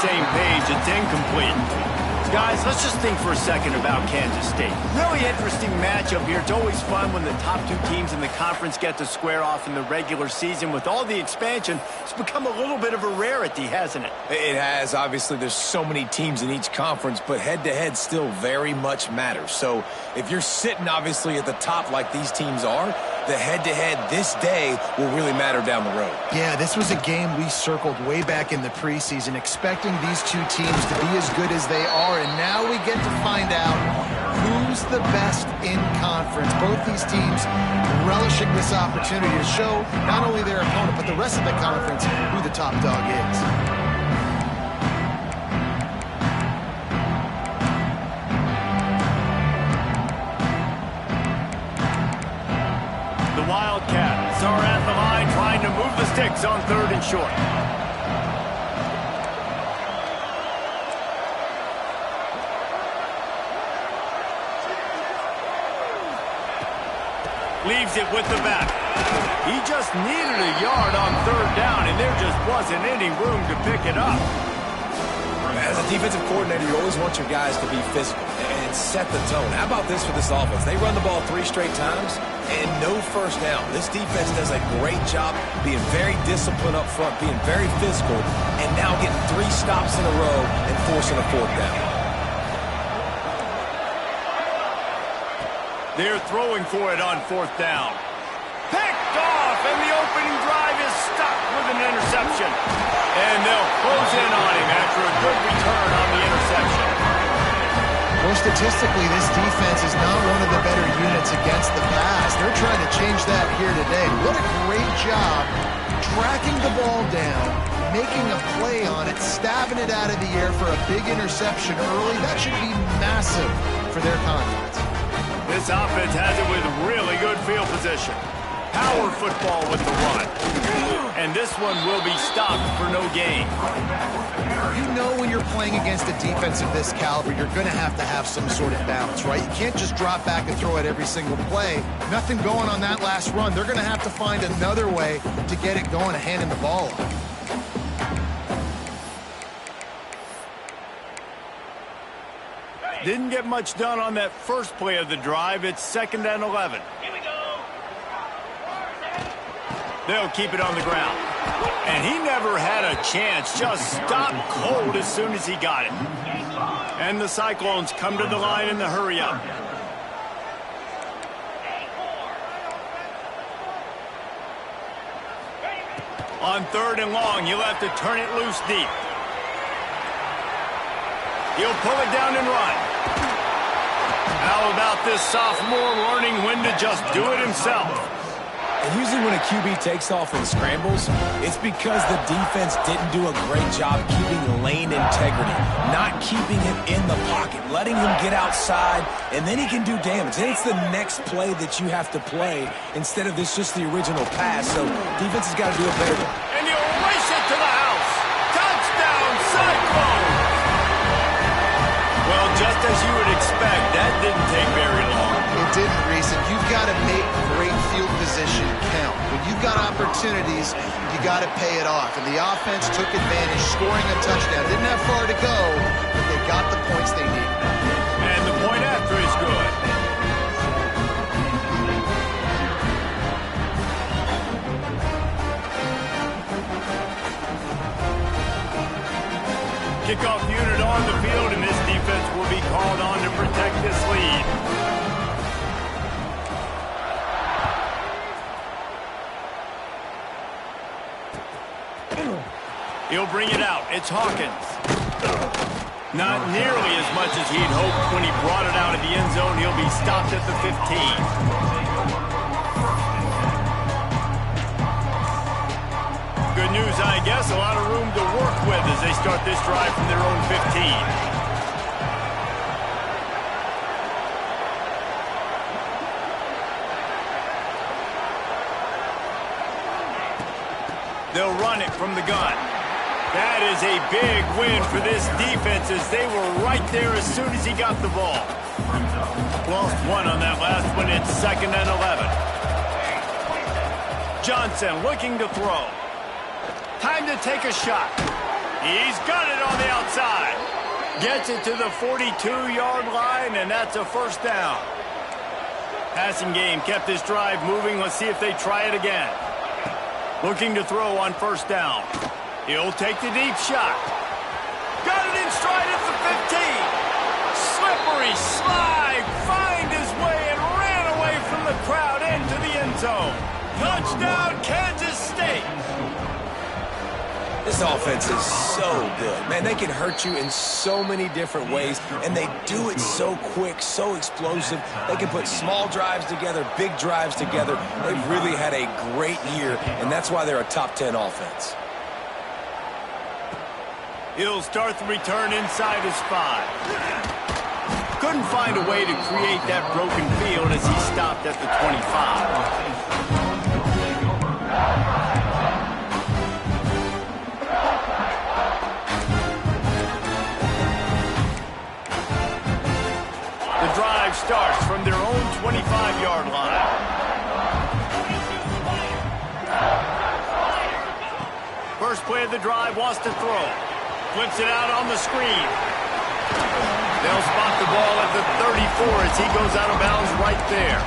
same page. It's incomplete. Guys, let's just think for a second about Kansas State. Really interesting matchup here. It's always fun when the top two teams in the conference get to square off in the regular season. With all the expansion, it's become a little bit of a rarity, hasn't it? It has. Obviously, there's so many teams in each conference, but head-to-head still very much matters. So if you're sitting, obviously, at the top like these teams are, the head-to-head this day will really matter down the road. Yeah, this was a game we circled way back in the preseason, expecting these two teams to be as good as they are, and now we get to find out who's the best in conference. Both these teams relishing this opportunity to show not only their opponent, but the rest of the conference who the top dog is. Wildcats are at the line trying to move the sticks on 3rd and short. Leaves it with the back. He just needed a yard on 3rd down, and there just wasn't any room to pick it up. As a defensive coordinator, you always want your guys to be physical and set the tone. How about this for this offense? They run the ball 3 straight times and no first down. This defense does a great job being very disciplined up front, being very physical, and now getting 3 stops in a row and forcing a 4th down. They're throwing for it on 4th down. Picked off, and the opening drive is stopped with an interception. And they'll close in on him after a good return on the interception. Well, statistically, this defense is not one of the better units against the pass. They're trying to change that here today. What a great job tracking the ball down, making a play on it, stabbing it out of the air for a big interception early. That should be massive for their confidence. This offense has it with really good field position. Power football with the run. And this one will be stopped for no gain. You know when you're playing against a defense of this caliber, you're going to have some sort of balance, right? You can't just drop back and throw it every single play. Nothing going on that last run. They're going to have to find another way to get it going and handing the ball off. Didn't get much done on that first play of the drive. It's 2nd and 11. They'll keep it on the ground. And he never had a chance. Just stopped cold as soon as he got it. And the Cyclones come to the line in the hurry-up. On 3rd and long, he'll have to turn it loose deep. He'll pull it down and run. How about this sophomore learning when to just do it himself? And usually when a QB takes off and scrambles, it's because the defense didn't do a great job keeping lane integrity, not keeping him in the pocket, letting him get outside, and then he can do damage. And it's the next play that you have to play instead of this just the original pass. So defense has got to do a better job. And he'll race it to the house. Touchdown, Cyclone! Well, just as you would expect, that didn't take very long. It didn't, Reese, and you've got to make great field position count. When you've got opportunities, you got to pay it off. And the offense took advantage, scoring a touchdown. Didn't have far to go, but they got the points they needed. And the point after is good. Kickoff unit on the field, and this defense will be called on to protect this lead. He'll bring it out. It's Hawkins. Not nearly as much as he'd hoped when he brought it out of the end zone. He'll be stopped at the 15. Good news, I guess. A lot of room to work with as they start this drive from their own 15. They'll run it from the gun. That is a big win for this defense as they were right there as soon as he got the ball. Lost one on that last one. It's 2nd and 11. Johnson looking to throw. Time to take a shot. He's got it on the outside. Gets it to the 42-yard line, and that's a first down. Passing game kept this drive moving. Let's see if they try it again. Looking to throw on first down. He'll take the deep shot. Got it in stride at the 15. Slippery slide. Find his way and ran away from the crowd into the end zone. Touchdown, Kansas State. This offense is so good. Man, they can hurt you in so many different ways, and they do it so quick, so explosive. They can put small drives together, big drives together. They've really had a great year, and that's why they're a top 10 offense. He'll start the return inside his 5. Couldn't find a way to create that broken field as he stopped at the 25. Drive starts from their own 25-yard line. First play of the drive, wants to throw. Flips it out on the screen. They'll spot the ball at the 34 as he goes out of bounds right there.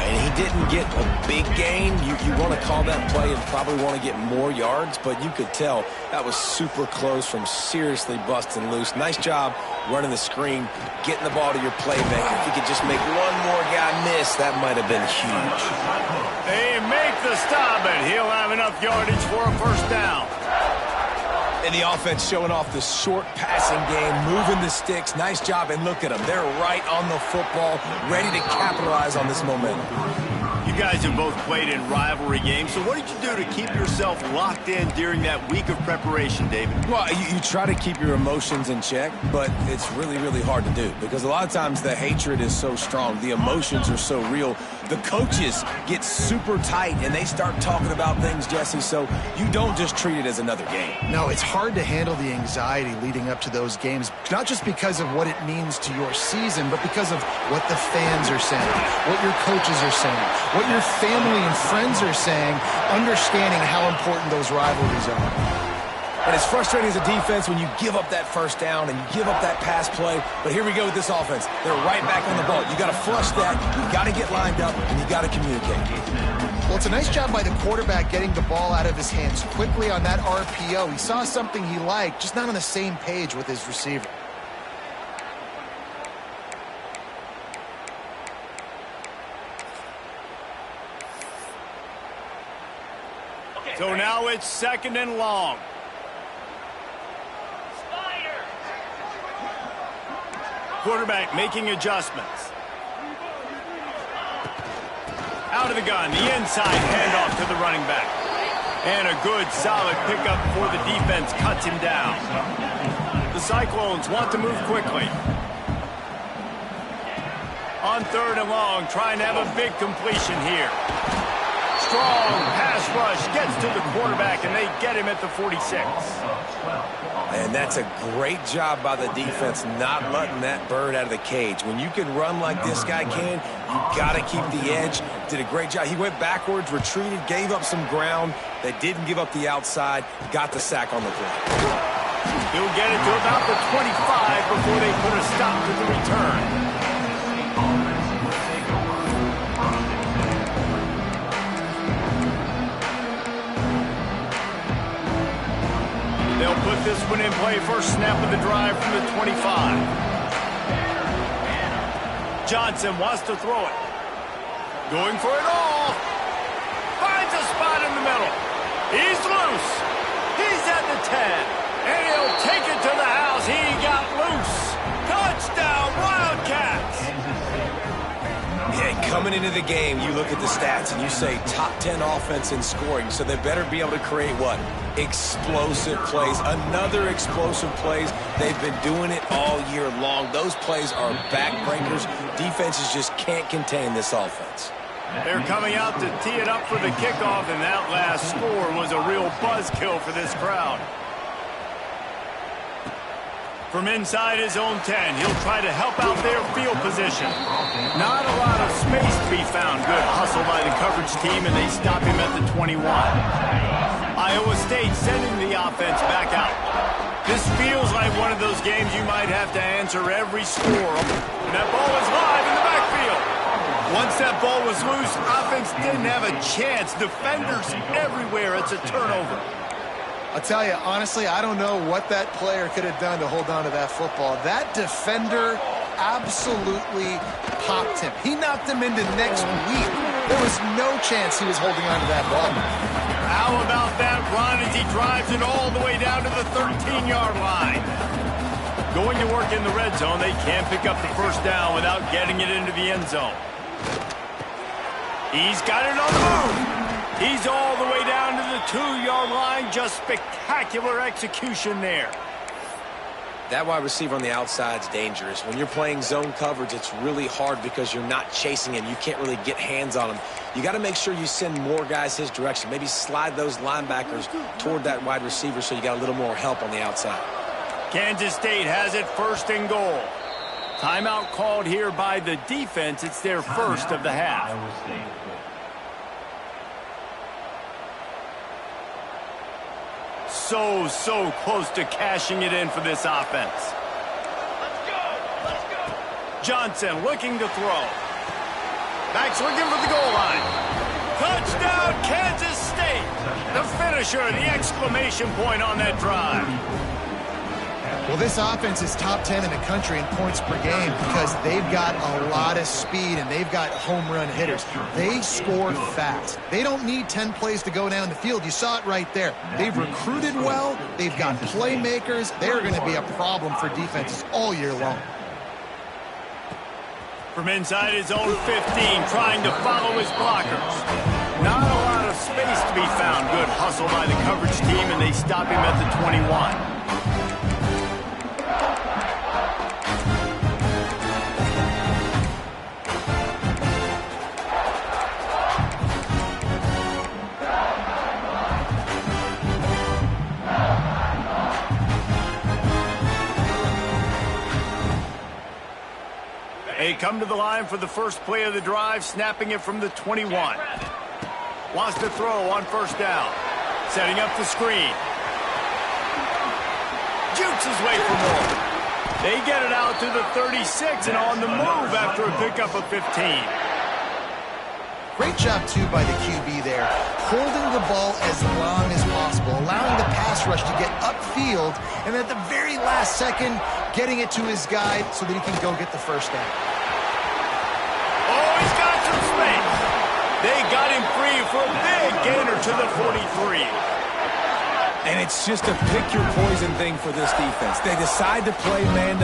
And he didn't get a big gain. You want to call that play and probably want to get more yards, but you could tell that was super close from seriously busting loose. Nice job running the screen, getting the ball to your playmaker. If you could just make one more guy miss, that might have been huge. They make the stop, and he'll have enough yardage for a first down. And the offense showing off the short passing game, moving the sticks. Nice job, and look at them. They're right on the football, ready to capitalize on this momentum. You guys have both played in rivalry games, so what did you do to keep yourself locked in during that week of preparation, David? Well, you try to keep your emotions in check, but it's really, really hard to do because a lot of times the hatred is so strong. The emotions are so real. The coaches get super tight, and they start talking about things, Jesse, so you don't just treat it as another game. No, it's hard to handle the anxiety leading up to those games, not just because of what it means to your season, but because of what the fans are saying, what your coaches are saying, what your family and friends are saying, understanding how important those rivalries are. And it's frustrating as a defense when you give up that first down and you give up that pass play. But here we go with this offense. They're right back on the ball. You got to flush that. You got to get lined up, and you got to communicate. Well, it's a nice job by the quarterback getting the ball out of his hands quickly on that RPO. He saw something he liked, just not on the same page with his receiver. So now it's second and long. Quarterback making adjustments. Out of the gun, the inside handoff to the running back. And a good, solid pickup before the defense cuts him down. The Cyclones want to move quickly. On third and long, trying to have a big completion here. Strong pass rush gets to the quarterback, and they get him at the 46. And that's a great job by the defense not letting that bird out of the cage. When you can run like this guy can, you got to keep the edge. Did a great job. He went backwards, retreated, gave up some ground. They didn't give up the outside, got the sack on the play. He'll get it to about the 25 before they put a stop to the return. They'll put this one in play. First snap of the drive from the 25. Johnson wants to throw it. Going for it all. Finds a spot in the middle. He's loose. He's at the 10. And he'll take it to the house. He got loose. Touchdown, Wildcats. Yeah, coming into the game, you look at the stats and you say top 10 offense in scoring, so they better be able to create what? Explosive plays. Another explosive plays. They've been doing it all year long. Those plays are backbreakers. Defenses just can't contain this offense. They're coming out to tee it up for the kickoff, and that last score was a real buzzkill for this crowd. From inside his own 10, he'll try to help out their field position. Not a lot of space to be found. Good hustle by the coverage team, and they stop him at the 21. Iowa State sending the offense back out. This feels like one of those games you might have to answer every score. And that ball is live in the backfield. Once that ball was loose, offense didn't have a chance. Defenders everywhere. It's a turnover. I'll tell you, honestly, I don't know what that player could have done to hold on to that football. That defender absolutely popped him. He knocked him into next week. There was no chance he was holding on to that ball. How about that run as he drives it all the way down to the 13-yard line? Going to work in the red zone, they can't pick up the first down without getting it into the end zone. He's got it on the move. He's all the way down to the 2-yard line. Just spectacular execution there. That wide receiver on the outside is dangerous. When you're playing zone coverage, it's really hard because you're not chasing him. You can't really get hands on him. You got to make sure you send more guys his direction. Maybe slide those linebackers toward that wide receiver so you got a little more help on the outside. Kansas State has it first and goal. Timeout called here by the defense. It's their first of the half. So close to cashing it in for this offense. Let's go. Johnson looking to throw. Backs looking for the goal line. Touchdown, Kansas State. The finisher, the exclamation point on that drive. Well, this offense is top 10 in the country in points per game because they've got a lot of speed and they've got home run hitters. They score fast. They don't need 10 plays to go down the field. You saw it right there. They've recruited well. They've got playmakers. They're going to be a problem for defenses all year long. From inside his own 15, trying to follow his blockers. Not a lot of space to be found. Good hustle by the coverage team, and they stop him at the 21. They come to the line for the first play of the drive, snapping it from the 21. Wants to throw on first down. Setting up the screen. Jukes his way for more. They get it out to the 36 and on the move after a pickup of 15. Great job, too, by the QB there. Holding the ball as long as possible, allowing the pass rush to get upfield, and at the very last second, getting it to his guy so that he can go get the first down. Oh, he's got some space. They got him free for a big gainer to the 43. And it's just a pick-your-poison thing for this defense. They decide to play man-to-man.